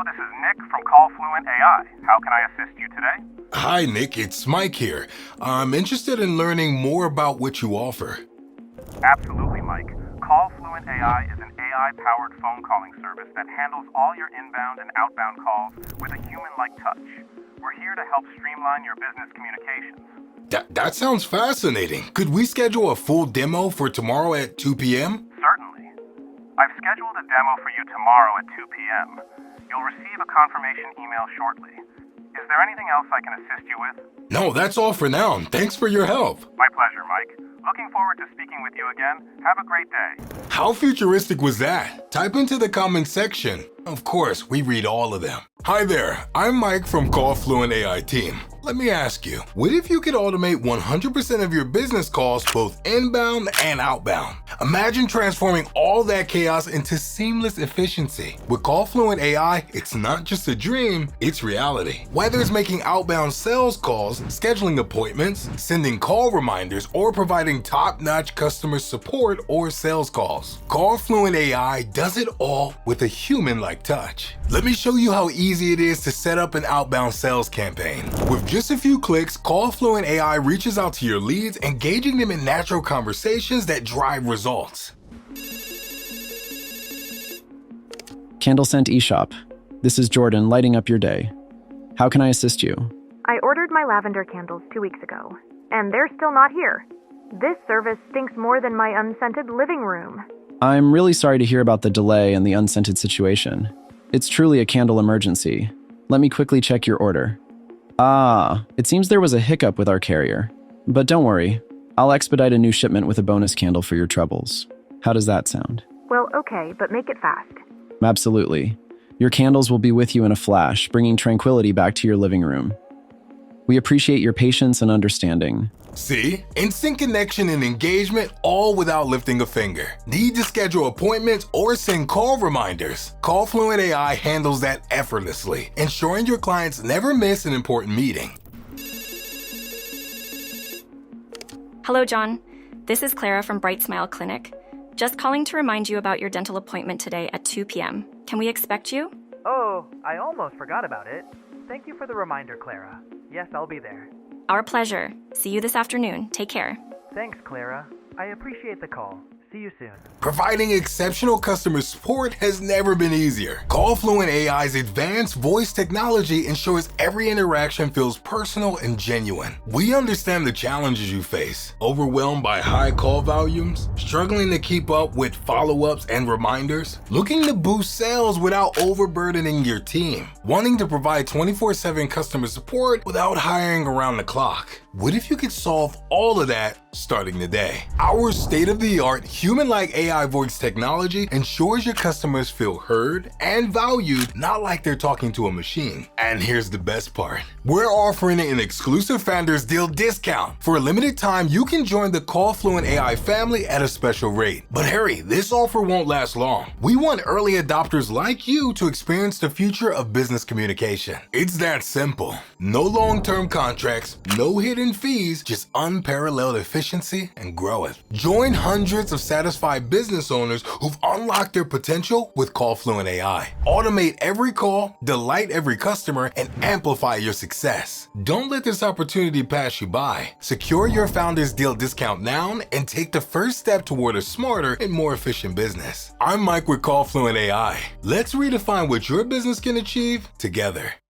this is Nick from CallFluent AI. How can I assist you today? Hi, Nick. It's Mike here. I'm interested in learning more about what you offer. Absolutely, Mike. CallFluent AI is an AI-powered phone calling service that handles all your inbound and outbound calls with a human-like touch. We're here to help streamline your business communications. That sounds fascinating. Could we schedule a full demo for tomorrow at 2 p.m.? Certainly. I've scheduled a demo for you tomorrow at 2 p.m. You'll receive a confirmation email shortly. Is there anything else I can assist you with? No, that's all for now. Thanks for your help. My pleasure, Mike. Looking forward to speaking with you again. Have a great day. How futuristic was that? Type into the comments section. Of course, we read all of them. Hi there, I'm Mike from CallFluent AI team. Let me ask you, what if you could automate 100% of your business calls both inbound and outbound? Imagine transforming all that chaos into seamless efficiency. With CallFluent AI, it's not just a dream, it's reality. Whether it's making outbound sales calls, scheduling appointments, sending call reminders, or providing top-notch customer support or sales calls, CallFluent AI does it all with a human-like touch. Let me show you how easy it is to set up an outbound sales campaign. With just a few clicks, CallFluent AI reaches out to your leads, engaging them in natural conversations that drive results. Candle Scent eShop. This is Jordan, lighting up your day. How can I assist you? I ordered my lavender candles 2 weeks ago, and they're still not here. This service stinks more than my unscented living room. I'm really sorry to hear about the delay and the unscented situation. It's truly a candle emergency. Let me quickly check your order. It seems there was a hiccup with our carrier. But don't worry, I'll expedite a new shipment with a bonus candle for your troubles. How does that sound? Well, okay, but make it fast. Absolutely. Your candles will be with you in a flash, bringing tranquility back to your living room. We appreciate your patience and understanding. See? Instant connection and engagement, all without lifting a finger. Need to schedule appointments or send call reminders? CallFluent AI handles that effortlessly, ensuring your clients never miss an important meeting. Hello, John. This is Clara from Bright Smile Clinic. Just calling to remind you about your dental appointment today at 2 p.m. Can we expect you? Oh, I almost forgot about it. Thank you for the reminder, Clara. Yes, I'll be there. Our pleasure. See you this afternoon. Take care. Thanks, Clara. I appreciate the call. See you soon. Providing exceptional customer support has never been easier. CallFluent AI's advanced voice technology ensures every interaction feels personal and genuine. We understand the challenges you face. Overwhelmed by high call volumes? Struggling to keep up with follow-ups and reminders? Looking to boost sales without overburdening your team? Wanting to provide 24/7 customer support without hiring around the clock? What if you could solve all of that starting today? Our state-of-the-art human-like AI voice technology ensures your customers feel heard and valued, not like they're talking to a machine. And here's the best part. We're offering an exclusive Founders Deal discount. For a limited time, you can join the CallFluent AI family at a special rate. But hurry, this offer won't last long. We want early adopters like you to experience the future of business communication. It's that simple. No long-term contracts, no hidden fees, just unparalleled efficiency and growth. Join hundreds of satisfied business owners who've unlocked their potential with CallFluent AI. Automate every call, delight every customer, and amplify your success. Don't let this opportunity pass you by. Secure your Founders Deal discount now and take the first step toward a smarter and more efficient business. I'm Mike with CallFluent AI. Let's redefine what your business can achieve together.